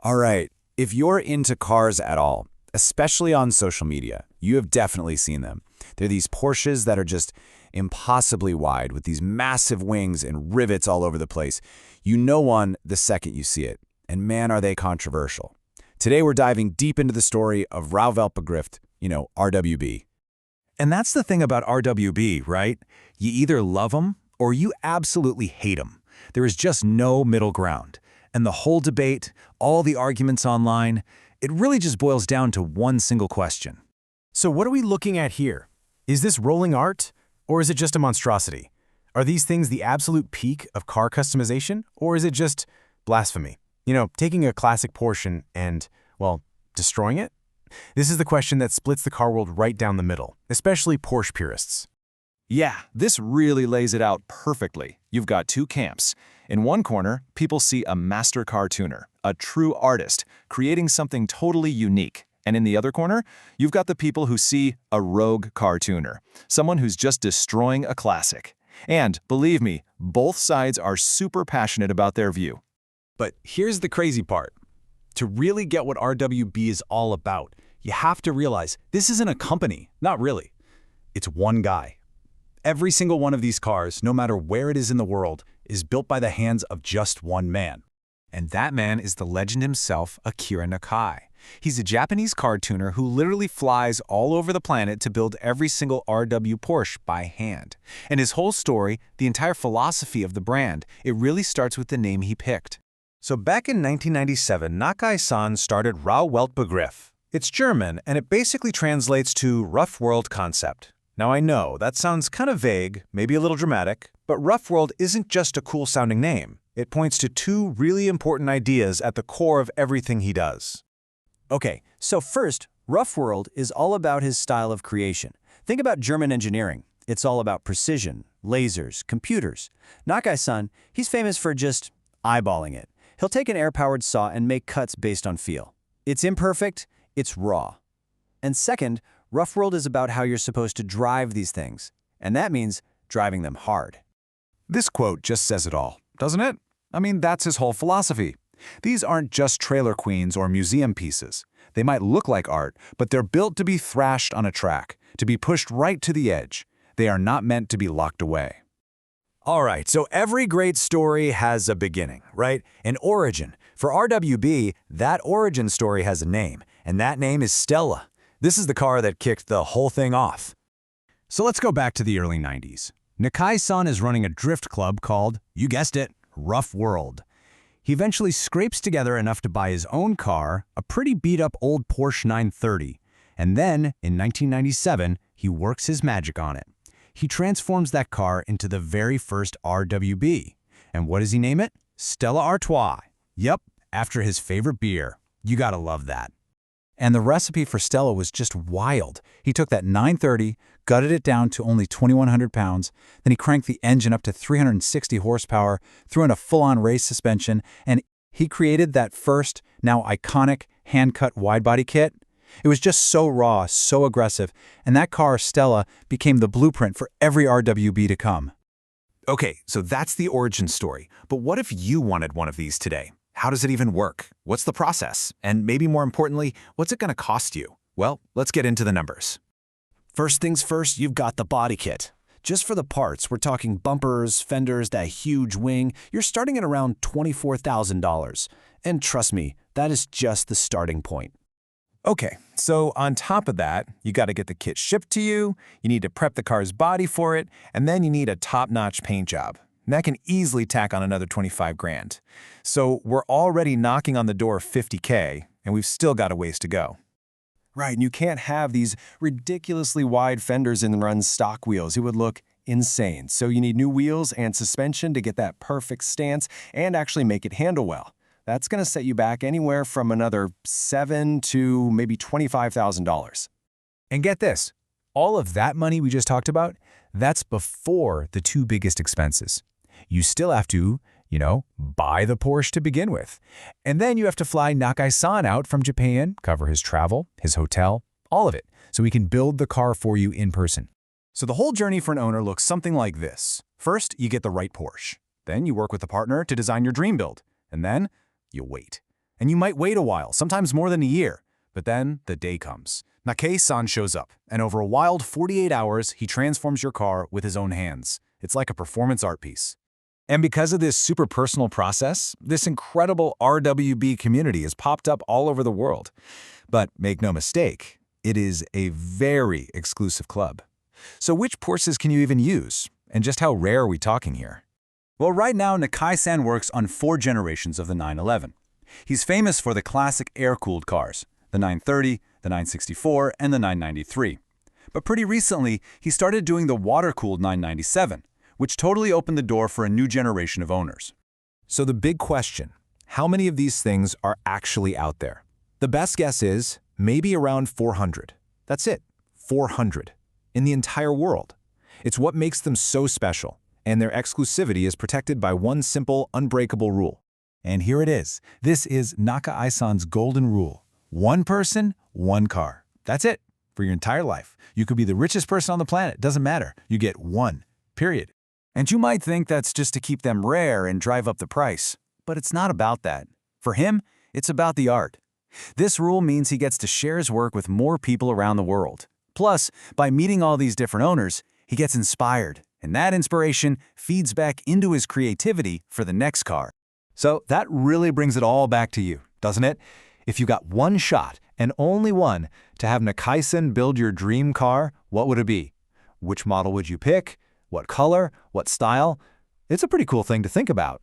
All right, if you're into cars at all, especially on social media, you have definitely seen them. They're these Porsches that are just impossibly wide with these massive wings and rivets all over the place. You know one the second you see it, and man, are they controversial. Today we're diving deep into the story of RAUH-Welt BEGRIFF, RWB. And that's the thing about RWB, right? You either love them or you absolutely hate them. There is just no middle ground. And the whole debate, all the arguments online, it really just boils down to one single question. So what are we looking at here? Is this rolling art, or is it just a monstrosity? Are these things the absolute peak of car customization, or is it just blasphemy? Taking a classic Porsche and, well, destroying it? This is the question that splits the car world right down the middle, especially Porsche purists. Yeah, this really lays it out perfectly. You've got two camps. In one corner, people see a master car tuner, a true artist, creating something totally unique. And in the other corner, you've got the people who see a rogue car tuner, someone who's just destroying a classic. And believe me, both sides are super passionate about their view. But here's the crazy part. To really get what RWB is all about, you have to realize this isn't a company, not really. It's one guy. Every single one of these cars, no matter where it is in the world, is built by the hands of just one man. And that man is the legend himself, Akira Nakai. He's a Japanese car tuner who literally flies all over the planet to build every single RW Porsche by hand. And his whole story, the entire philosophy of the brand, it really starts with the name he picked. So back in 1997, Nakai-San started RAUH-Welt BEGRIFF. It's German, and it basically translates to rough world concept. Now I know, that sounds kind of vague, maybe a little dramatic, but rough world isn't just a cool-sounding name. It points to two really important ideas at the core of everything he does. Okay, so first, rough world is all about his style of creation. Think about German engineering. It's all about precision, lasers, computers. Nakai-san, he's famous for just eyeballing it. He'll take an air-powered saw and make cuts based on feel. It's imperfect, it's raw. And second, rough world is about how you're supposed to drive these things. And that means driving them hard. This quote just says it all, doesn't it? I mean, that's his whole philosophy. These aren't just trailer queens or museum pieces. They might look like art, but they're built to be thrashed on a track, to be pushed right to the edge. They are not meant to be locked away. All right, so every great story has a beginning, right? An origin. For RWB, that origin story has a name, and that name is Stella. This is the car that kicked the whole thing off. So let's go back to the early 90s. Nakai-san is running a drift club called, you guessed it, Rough World. He eventually scrapes together enough to buy his own car, a pretty beat-up old Porsche 930. And then, in 1997, he works his magic on it. He transforms that car into the very first RWB. And what does he name it? Stella Artois. Yep, after his favorite beer. You gotta love that. And the recipe for Stella was just wild. He took that 930, gutted it down to only 2,100 pounds, then he cranked the engine up to 360 horsepower, threw in a full-on race suspension, and he created that first, now iconic, hand-cut wide-body kit. It was just so raw, so aggressive, and that car, Stella, became the blueprint for every RWB to come. Okay, so that's the origin story. But what if you wanted one of these today? How does it even work? What's the process? And maybe more importantly, what's it going to cost you? Well, let's get into the numbers. First things first, you've got the body kit. Just for the parts, we're talking bumpers, fenders, that huge wing. You're starting at around $24,000. And trust me, that is just the starting point. Okay, so on top of that, you got to get the kit shipped to you, you need to prep the car's body for it, and then you need a top-notch paint job. And that can easily tack on another 25 grand. So we're already knocking on the door of 50K, and we've still got a ways to go. Right, and you can't have these ridiculously wide fenders and run stock wheels. It would look insane. So you need new wheels and suspension to get that perfect stance and actually make it handle well. That's going to set you back anywhere from another $7,000 to maybe $25,000. And get this, all of that money we just talked about, that's before the two biggest expenses. You still have to, buy the Porsche to begin with. And then you have to fly Nakai-san out from Japan, cover his travel, his hotel, all of it, so he can build the car for you in person. So the whole journey for an owner looks something like this. First, you get the right Porsche. Then you work with a partner to design your dream build. And then you wait. And you might wait a while, sometimes more than a year. But then the day comes. Nakai-San shows up, and over a wild 48 hours, he transforms your car with his own hands. It's like a performance art piece. And because of this super personal process, this incredible RWB community has popped up all over the world. But make no mistake, it is a very exclusive club. So which Porsches can you even use? And just how rare are we talking here? Well, right now, Nakai-San works on 4 generations of the 911. He's famous for the classic air-cooled cars, the 930, the 964, and the 993. But pretty recently, he started doing the water-cooled 997, which totally opened the door for a new generation of owners. So the big question, how many of these things are actually out there? The best guess is maybe around 400. That's it, 400. In the entire world. It's what makes them so special, and their exclusivity is protected by one simple, unbreakable rule. And here it is. This is Nakai-San's golden rule. One person, one car. That's it. For your entire life. You could be the richest person on the planet. Doesn't matter. You get one. Period. And you might think that's just to keep them rare and drive up the price. But it's not about that. For him, it's about the art. This rule means he gets to share his work with more people around the world. Plus, by meeting all these different owners, he gets inspired, and that inspiration feeds back into his creativity for the next car. So that really brings it all back to you, doesn't it? If you got one shot, and only one, to have Nakai-San build your dream car, what would it be? Which model would you pick? What color? What style? It's a pretty cool thing to think about.